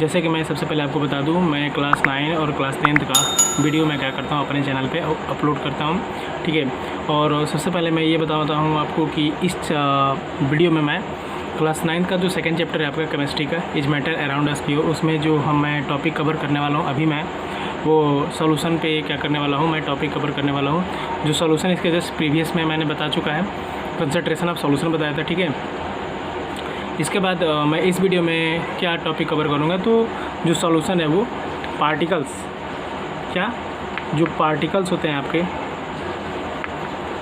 जैसे कि मैं सबसे पहले आपको बता दूं, मैं क्लास 9 और क्लास 10th का वीडियो मैं क्या करता हूं अपने चैनल पे अपलोड करता हूं, ठीक है। और सबसे पहले मैं ये बताता हूं आपको कि इस वीडियो में मैं क्लास 9 का जो सेकंड चैप्टर है आपका केमिस्ट्री का, इज मैटर अराउंड अस की, उसमें जो मैं टॉपिक कवर करने वाला हूँ अभी मैं वो सॉल्यूशन पे क्या करने वाला हूँ, मैं टॉपिक कवर करने वाला हूँ। जो सॉल्यूशन इसके जस्ट प्रीवियस में मैंने बता चुका है, कंसंट्रेशन ऑफ सॉल्यूशन बताया था, ठीक है। इसके बाद मैं इस वीडियो में क्या टॉपिक कवर करूँगा, तो जो सॉल्यूशन है वो पार्टिकल्स, क्या जो पार्टिकल्स होते हैं आपके,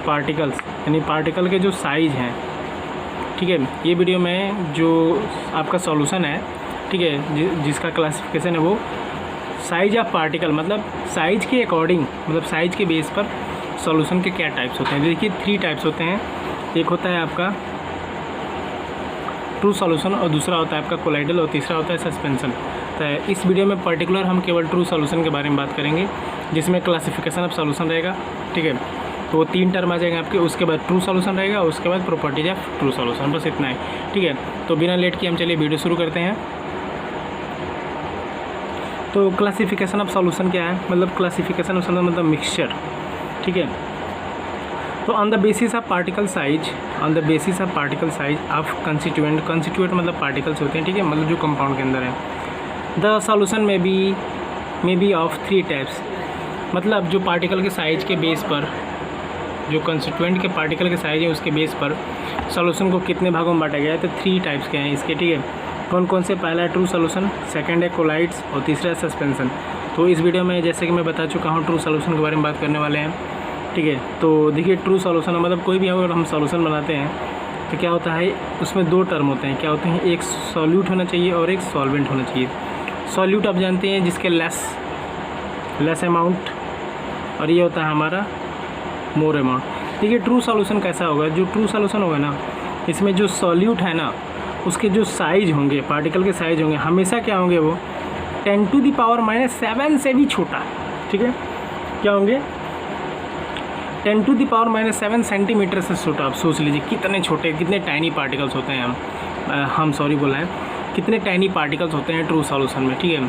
पार्टिकल्स यानी पार्टिकल के जो साइज़ हैं, ठीक है। ये वीडियो में जो आपका सॉल्यूशन है, ठीक है, जिसका क्लासिफिकेशन है वो साइज ऑफ पार्टिकल, मतलब साइज़ के अकॉर्डिंग, मतलब साइज़ के बेस पर सॉल्यूशन के क्या टाइप्स होते हैं। देखिए 3 टाइप्स होते हैं, एक होता है आपका ट्रू सॉल्यूशन और दूसरा होता है आपका कोलाइडल और तीसरा होता है सस्पेंशन। तो इस वीडियो में पर्टिकुलर हम केवल ट्रू सॉल्यूशन के बारे में बात करेंगे, जिसमें क्लासिफिकेशन ऑफ सॉल्यूशन रहेगा, ठीक है। तो वो 3 टर्म आ जाएंगे आपके, उसके बाद ट्रू सॉल्यूशन रहेगा, उसके बाद प्रॉपर्टीज ऑफ ट्रू सॉल्यूशन, बस इतना ही, ठीक है। तो बिना लेट किए हम चलिए वीडियो शुरू करते हैं। तो क्लासिफिकेशन ऑफ सॉल्यूशन क्या है, मतलब क्लासिफिकेशन ऑफ सॉल्यूशन मतलब मिक्सचर, ठीक है। तो on the basis of particle size, on the basis of particle size of constituent, constituent मतलब पार्टिकल्स होते हैं, ठीक है, मतलब जो कंपाउंड के अंदर है। द सॉल्यूशन में बी ऑफ 3 टाइप्स, मतलब जो पार्टिकल के साइज के बेस पर, जो कंस्टिट्यूएंट के पार्टिकल के साइज है उसके बेस पर सॉल्यूशन को कितने भागों में बांटा गया है, तो 3 टाइप्स के हैं इसके, ठीक है। कौन कौन से, पहला है ट्रू सॉल्यूशन, सेकंड है कोलाइड्स और तीसरा है सस्पेंशन। तो इस वीडियो में जैसे कि मैं बता चुका हूँ ट्रू सॉल्यूशन के बारे में बात करने वाले हैं, ठीक है। तो देखिए ट्रू सॉल्यूशन मतलब कोई भी अगर हम सॉल्यूशन बनाते हैं तो क्या होता है, उसमें 2 टर्म होते हैं, क्या होते हैं, एक सॉल्यूट होना चाहिए और एक सॉल्वेंट होना चाहिए। सॉल्यूट आप जानते हैं जिसके लेस अमाउंट, और ये होता है हमारा मोर अमाउंट। देखिए ट्रू सॉल्यूशन कैसा होगा, जो ट्रू सॉल्यूशन होगा ना, इसमें जो सॉल्यूट है ना उसके जो साइज होंगे, पार्टिकल के साइज होंगे, हमेशा क्या होंगे, वो 10⁻⁻7 से भी छोटा, ठीक है। क्या होंगे, 10⁻⁻7 सेंटीमीटर से छोटा। आप सोच लीजिए कितने छोटे, कितने टाइनी पार्टिकल्स होते हैं, हम सॉरी बोला है, कितने टाइनी पार्टिकल्स होते हैं ट्रू सॉल्यूशन में, ठीक है,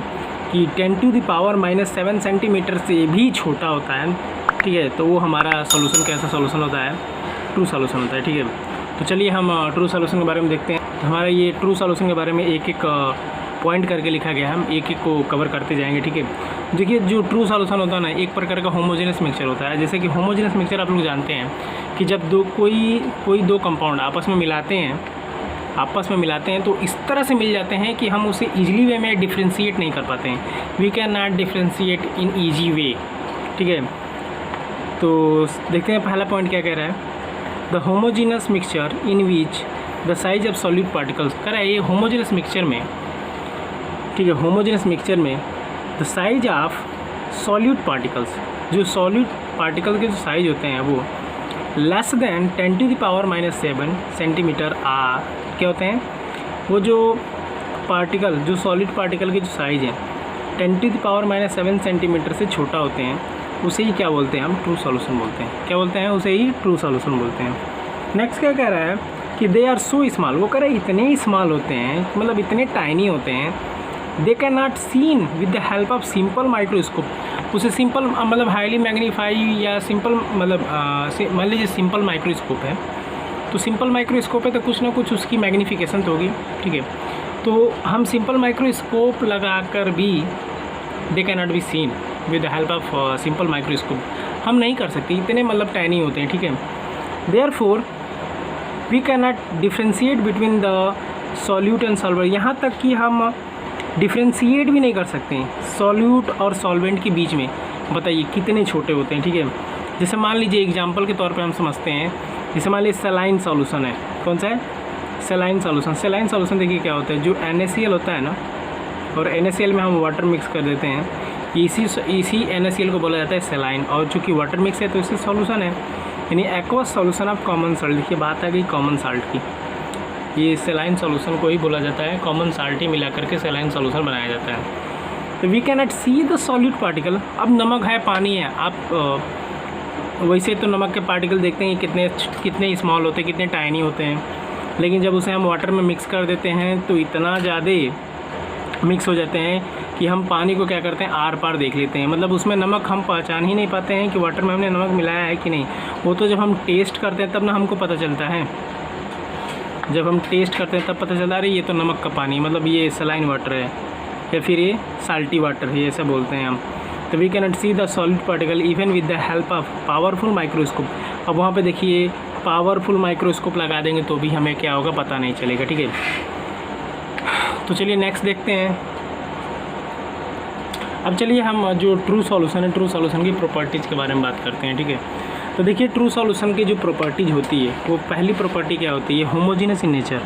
कि 10⁻⁻7 सेंटीमीटर से भी छोटा होता है, ठीक है। तो वो हमारा सॉल्यूशन कैसा सॉल्यूशन होता है, ट्रू सॉल्यूशन होता है, ठीक है। तो चलिए हम ट्रू सॉल्यूशन के बारे में देखते हैं। तो हमारा ये ट्रू सॉल्यूशन के बारे में एक एक पॉइंट करके लिखा गया है, हम एक एक को कवर करते जाएंगे, ठीक है। देखिए जो ट्रू सॉल्यूशन होता है ना, एक प्रकार का होमोजेनस मिक्सचर होता है। जैसे कि होमोजेनस मिक्सचर आप लोग जानते हैं कि जब कोई दो कंपाउंड आपस में मिलाते हैं तो इस तरह से मिल जाते हैं कि हम उसे ईजिली वे में डिफ्रेंशिएट नहीं कर पाते हैं। We can not differentiate in easy way, ठीक है। तो देखते हैं पहला पॉइंट क्या कह रहा है, the homogeneous mixture in which the size of solute particles. कह रहा है ये होमोजेनस मिक्सचर में, ठीक है, होमोजेनस मिक्सचर में the size of solute particles, जो सॉल्यूट पार्टिकल के जो साइज होते हैं वो लेस देन 10⁻⁻7 सेंटीमीटर आर, क्या होते हैं, वो जो पार्टिकल, जो सॉलिड पार्टिकल के जो साइज़ हैं 10⁻⁻7 सेंटीमीटर से छोटा होते हैं, उसे ही क्या बोलते हैं, हम ट्रू सॉल्यूशन बोलते हैं। क्या बोलते हैं, उसे ही ट्रू सॉल्यूशन बोलते हैं। नेक्स्ट क्या कह रहा है कि दे आर सो स्मॉल, वो कह रहा है इतने स्मॉल होते हैं, मतलब इतने टाइनी होते हैं, they can not seen with the help of simple microscope. उसे सिंपल मतलब हाईली मैग्नीफाई या सिंपल मतलब मान लीजिए सिंपल माइक्रोस्कोप है, तो सिंपल माइक्रोस्कोप है तो कुछ ना कुछ उसकी मैग्नीफिकेशन तो होगी, ठीक है। तो हम सिंपल माइक्रोस्कोप लगाकर भी they can not be seen with the help of simple microscope, हम नहीं कर सकते, इतने मतलब टाइनी होते हैं, ठीक है। Therefore we can not differentiate between the solute and solvent, यहाँ तक कि हम डिफ्रेंशिएट भी नहीं कर सकते हैं सॉल्यूट और सॉल्वेंट के बीच में। बताइए कितने छोटे होते हैं, ठीक है। जैसे मान लीजिए एग्जांपल के तौर पे हम समझते हैं, जैसे मान लीजिए सेलाइन सॉल्यूशन है, कौन सा है, सेलाइन सॉल्यूशन। सेलाइन सॉल्यूशन देखिए क्या होता है, जो NaCl होता है ना, और NaCl में हम वाटर मिक्स कर देते हैं, इसी NaCl को बोला जाता है सेलाइन, और चूँकि वाटर मिक्स है तो इससे सॉल्यूशन है, यानी aqueous solution of common salt. देखिए बात आ गई कॉमन साल्ट की, ये सेलाइन सॉल्यूशन को ही बोला जाता है, कॉमन साल्ट ही मिला करके सेलाइन सॉल्यूशन बनाया जाता है। तो we can not see the solute particle. अब नमक है, पानी है, आप वैसे तो नमक के पार्टिकल देखते हैं कितने स्मॉल होते हैं, कितने टाइनी होते हैं, लेकिन जब उसे हम वाटर में मिक्स कर देते हैं तो इतना ज़्यादा मिक्स हो जाते हैं कि हम पानी को क्या करते हैं, आर पार देख लेते हैं। मतलब उसमें नमक हम पहचान ही नहीं पाते हैं कि वाटर में हमने नमक मिलाया है कि नहीं। वो तो जब हम टेस्ट करते हैं तब ना हमको पता चलता है। जब हम टेस्ट करते हैं तब पता चलता है अरे ये तो नमक का पानी, मतलब ये सलाइन वाटर है या फिर ये साल्टी वाटर है, ऐसा बोलते हैं हम। तो we cannot see the solid particle even with the help of powerful microscope. अब वहाँ पे देखिए पावरफुल माइक्रोस्कोप लगा देंगे तो भी हमें क्या होगा पता नहीं चलेगा, ठीक है। तो चलिए नेक्स्ट देखते हैं। अब चलिए हम जो ट्रू सॉल्यूशन है, ट्रू सॉल्यूशन की प्रॉपर्टीज़ के बारे में बात करते हैं, ठीक है। तो देखिए ट्रू सॉल्यूशन की जो प्रॉपर्टीज़ होती है, वो पहली प्रॉपर्टी क्या होती है, होमोजीनस इन नेचर।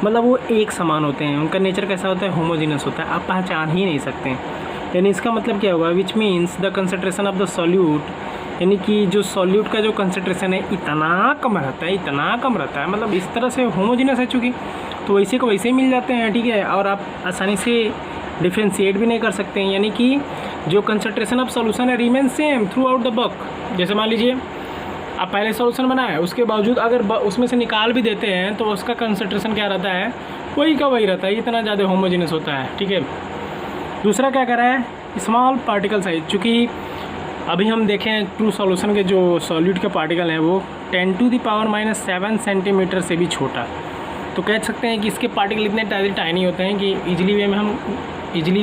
मतलब वो एक समान होते हैं, उनका नेचर कैसा होता है, होमोजीनस होता है, आप पहचान ही नहीं सकते हैं। यानी इसका मतलब क्या होगा, which means the concentration of the solute, यानी कि जो सॉल्यूट का जो कंसंट्रेशन है इतना कम रहता है, इतना कम रहता है, मतलब इस तरह से होमोजीनस है चूँकि, तो वैसे को वैसे ही मिल जाते हैं, ठीक है। और आप आसानी से डिफ्रेंशिएट भी नहीं कर सकते हैं, यानी कि जो कंसंट्रेशन ऑफ सॉल्यूशन है remain same throughout the bulk. जैसे मान लीजिए आप पहले सॉल्यूशन बनाए, उसके बावजूद अगर उसमें से निकाल भी देते हैं तो उसका कंसंट्रेशन क्या रहता है, वही का वही रहता है, इतना ज़्यादा होमोजीनस होता है, ठीक है। दूसरा क्या कर रहा है, स्मॉल पार्टिकल साइज। चूँकि अभी हम देखें ट्रू सॉल्यूशन के जो सॉल्यूट के पार्टिकल हैं वो 10⁻⁷ सेंटीमीटर से भी छोटा, तो कह सकते हैं कि इसके पार्टिकल इतने टाइनी होते हैं कि इजीली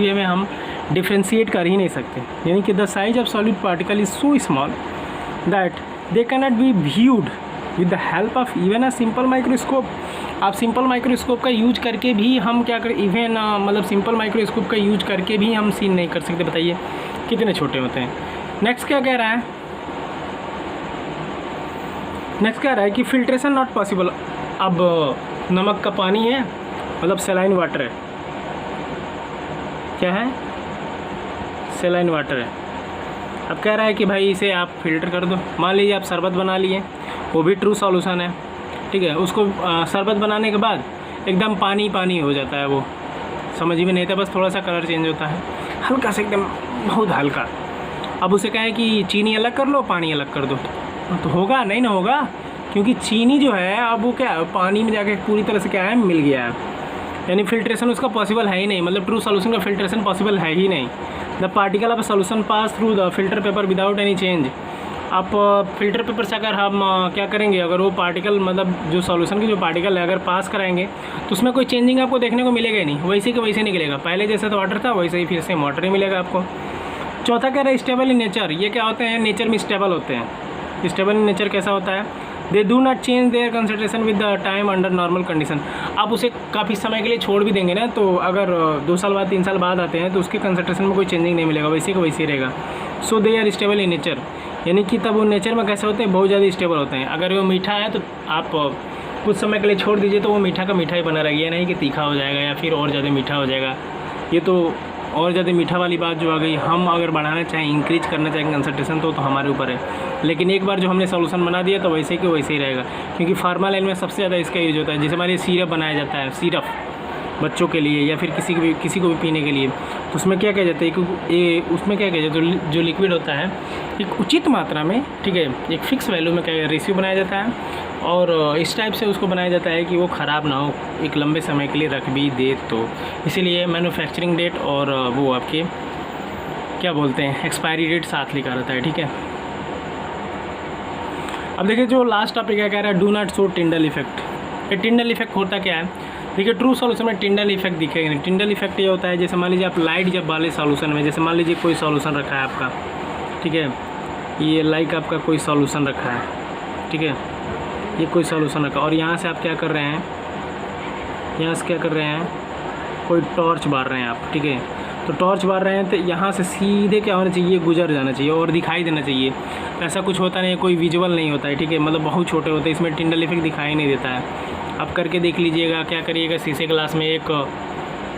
वे में हम डिफ्रेंशिएट कर ही नहीं सकते। यानी कि the size of solid particle is so small that they cannot be viewed with the help of even a simple microscope. आप सिंपल माइक्रोस्कोप का यूज करके भी हम क्या करें, इवन मतलब सिंपल माइक्रोस्कोप का यूज करके भी हम सीन नहीं कर सकते। बताइए कितने छोटे होते हैं। नेक्स्ट क्या कह रहा है, नेक्स्ट कह रहा है कि फिल्ट्रेशन नॉट पॉसिबल। अब नमक का पानी है, मतलब सेलाइन वाटर है, क्या है, सेलाइन वाटर है। अब कह रहा है कि भाई इसे आप फिल्टर कर दो। मान लीजिए आप शरबत बना लिए, वो भी ट्रू सॉल्यूशन है, ठीक है। उसको शरबत बनाने के बाद एकदम पानी पानी हो जाता है, वो समझ में नहीं आता, बस थोड़ा सा कलर चेंज होता है, हल्का सा, एकदम बहुत हल्का। अब उसे कहें कि चीनी अलग कर लो, पानी अलग कर दो, तो होगा नहीं ना, होगा, क्योंकि चीनी जो है अब वो क्या है, पानी में जाके पूरी तरह से क्या है, मिल गया है। यानी फिल्ट्रेशन उसका पॉसिबल है ही नहीं, मतलब ट्रू सॉल्यूशन का फिल्ट्रेशन पॉसिबल है ही नहीं। The particle of solution pass through the filter paper without any change. आप फिल्टर पेपर से अगर हम क्या करेंगे, अगर वो पार्टिकल मतलब जो सॉल्यूशन की जो पार्टिकल है अगर पास कराएंगे तो उसमें कोई चेंजिंग आपको देखने को मिलेगा ही नहीं, वैसे के वैसे निकलेगा। पहले जैसे तो वाटर था वैसे ही फिर से वाटर ही मिलेगा आपको। चौथा कह रहा है स्टेबल इन नेचर। ये क्या होते हैं, नेचर में स्टेबल होते हैं। स्टेबल इन नेचर कैसा होता है, दे do not change their concentration with the time under normal condition. आप उसे काफ़ी समय के लिए छोड़ भी देंगे ना, तो अगर 2 साल बाद 3 साल बाद आते हैं तो उसके कंसंट्रेशन में कोई चेंजिंग नहीं मिलेगा, वैसे का वैसे रहेगा। So they are stable in nature, यानी कि तब वो नेचर में कैसे होते हैं, बहुत ज़्यादा स्टेबल होते हैं। अगर वो मीठा है तो आप कुछ समय के लिए छोड़ दीजिए तो वो मीठा का मीठा ही बना रहेगा, नहीं कि तीखा हो जाएगा या फिर और ज़्यादा मीठा हो जाएगा। ये तो और ज़्यादा मीठा वाली बात जो आ गई, हम अगर बढ़ाना चाहें, इंक्रीज करना चाहें कंसंट्रेशन तो हमारे ऊपर है। लेकिन एक बार जो हमने सॉल्यूशन बना दिया तो वैसे कि वैसे ही रहेगा, क्योंकि फार्मा लाइन में सबसे ज़्यादा इसका यूज होता है। जैसे हमारे सिरप बनाया जाता है, सिरप बच्चों के लिए या फिर किसी को भी पीने के लिए, तो उसमें क्या किया जाता है, उसमें क्या किया जाता है, जो लिक्विड होता है एक उचित मात्रा में, ठीक है, एक फिक्स वैल्यू में क्या रेशियो बनाया जाता है, और इस टाइप से उसको बनाया जाता है कि वो ख़राब ना हो, एक लंबे समय के लिए रख भी दे। तो इसीलिए मैन्युफैक्चरिंग डेट और वो आपके क्या बोलते हैं, एक्सपायरी डेट साथ लिखा रहता है, ठीक है। अब देखिए जो लास्ट टॉपिक क्या कह रहा है, do not show Tyndall effect. ये टिंडल इफेक्ट होता क्या है, देखिए ट्रू सॉल्यूशन में टिंडल इफेक्ट दिखेगा नहीं। टिंडल इफेक्ट ये होता है, जैसे मान लीजिए आप लाइट जब वाले सॉल्यूशन में, जैसे मान लीजिए कोई सॉल्यूशन रखा है आपका, ठीक है, ये लाइक आपका कोई सॉल्यूशन रखा है, ठीक है, ये कोई सॉल्यूशन रखा, और यहाँ से आप क्या कर रहे हैं, यहाँ से क्या कर रहे हैं, कोई टॉर्च बार रहे हैं आप, ठीक है। तो टॉर्च बार रहे हैं तो यहाँ से सीधे क्या होना चाहिए, गुजर जाना चाहिए और दिखाई देना चाहिए। ऐसा कुछ होता नहीं, कोई विजुअल नहीं होता है, ठीक है, मतलब बहुत छोटे होते हैं, इसमें टिंडल इफेक्ट दिखाई नहीं देता है। आप करके देख लीजिएगा, क्या करिएगा, शीशे ग्लास में एक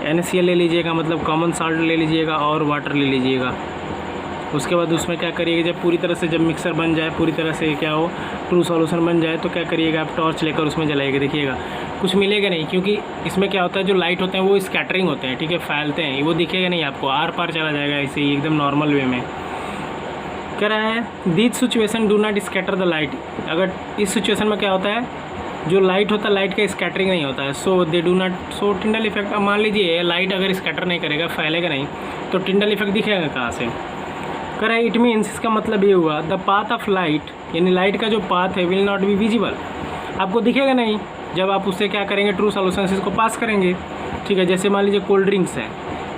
NaCl ले लीजिएगा, मतलब कॉमन साल्ट ले लीजिएगा और वाटर ले लीजिएगा। उसके बाद उसमें क्या करिएगा, जब पूरी तरह से जब मिक्सर बन जाए, पूरी तरह से क्या हो, ट्रू सॉल्यूशन बन जाए, तो क्या करिएगा, आप टॉर्च लेकर उसमें जलाइएगा, देखिएगा कुछ मिलेगा नहीं, क्योंकि इसमें क्या होता है, जो लाइट होते हैं वो स्कैटरिंग होते हैं, ठीक है, फैलते हैं, वो दिखेगा नहीं आपको, आर पार चला जाएगा ऐसे ही एकदम नॉर्मल वे में। कह रहा है this situation do not scatter the light. अगर इस सिचुएशन में क्या होता है, जो लाइट होता है लाइट का स्कैटरिंग नहीं होता है, so they do not show Tyndall effect. अब मान लीजिए लाइट अगर स्कैटर नहीं करेगा, फैलेगा नहीं, तो टिंडल इफेक्ट दिखेगा कहाँ से? करें इट मीन्स, इसका मतलब ये हुआ द पाथ ऑफ लाइट, यानी लाइट का जो पाथ है विल नॉट बी विजिबल, आपको दिखेगा नहीं जब आप उससे क्या करेंगे, ट्रू सॉल्यूशन से इसको पास करेंगे। ठीक है, जैसे मान लीजिए कोल्ड ड्रिंक्स है,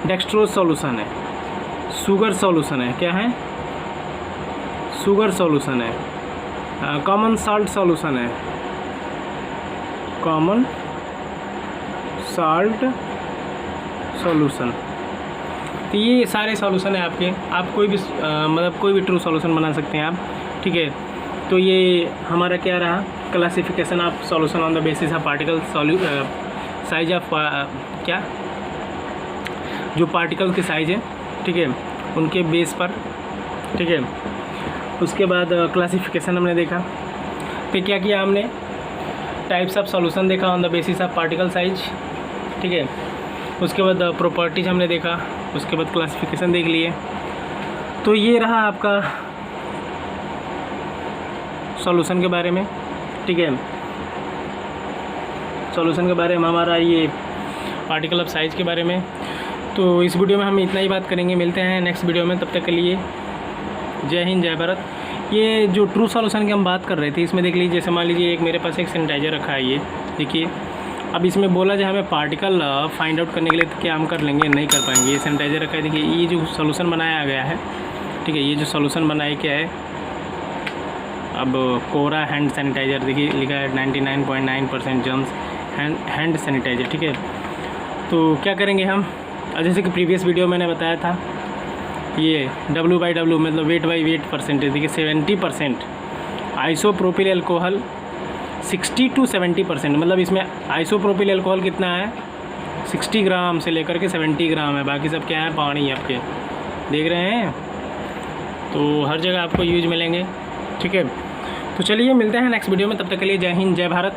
डेक्सट्रोज सॉल्यूशन है, शुगर सॉल्यूशन है, क्या है? शुगर सॉल्यूशन है, कॉमन साल्ट सॉल्यूशन है, कॉमन साल्ट सॉल्यूशन। तो ये सारे सॉल्यूशन है आपके, आप कोई भी मतलब कोई भी ट्रू सॉल्यूशन बना सकते हैं आप। ठीक है, तो ये हमारा क्या रहा, classification of solution on the basis of particle size of क्या, जो पार्टिकल के साइज है, ठीक है, उनके बेस पर। ठीक है, उसके बाद क्लासिफिकेशन हमने देखा, फिर क्या किया हमने, टाइप्स ऑफ सॉल्यूशन देखा on the basis of particle size. ठीक है, उसके बाद प्रॉपर्टीज हमने देखा, उसके बाद क्लासिफिकेशन देख लिए। तो ये रहा आपका सॉल्यूशन के बारे में। ठीक है, सॉल्यूशन के बारे में हमारा ये पार्टिकल ऑफ साइज के बारे में। तो इस वीडियो में हम इतना ही बात करेंगे, मिलते हैं नेक्स्ट वीडियो में, तब तक के लिए जय हिंद जय भारत। ये जो ट्रू सॉल्यूशन की हम बात कर रहे थे, इसमें देख लीजिए, जैसे मान लीजिए एक मेरे पास एक सैनिटाइजर रखा है, ये देखिए। अब इसमें बोला जाए हमें पार्टिकल फाइंड आउट करने के लिए, तो क्या हम कर लेंगे? नहीं कर पाएंगे। ये सैनिटाइजर रखा है, देखिए ये जो सॉल्यूशन बनाया गया है, ठीक है, ये जो सॉल्यूशन बनाया क्या है, अब कोरा हैंड सैनिटाइजर, देखिए लिखा है 99.9% जर्म्स हैंड सैनिटाइजर। ठीक है, तो क्या करेंगे हम, जैसे कि प्रीवियस वीडियो मैंने बताया था, ये W/W मतलब वेट बाई वेट परसेंटेज, देखिए 70% आइसोप्रोपिल अल्कोहल, 60 to 70%, मतलब इसमें आइसोप्रोपिल अल्कोहल कितना है, 60 ग्राम से लेकर के 70 ग्राम है, बाकी सब क्या है, पानी आपके देख रहे हैं। तो हर जगह आपको यूज मिलेंगे। ठीक है, तो चलिए मिलते हैं नेक्स्ट वीडियो में, तब तक के लिए जय हिंद जय भारत।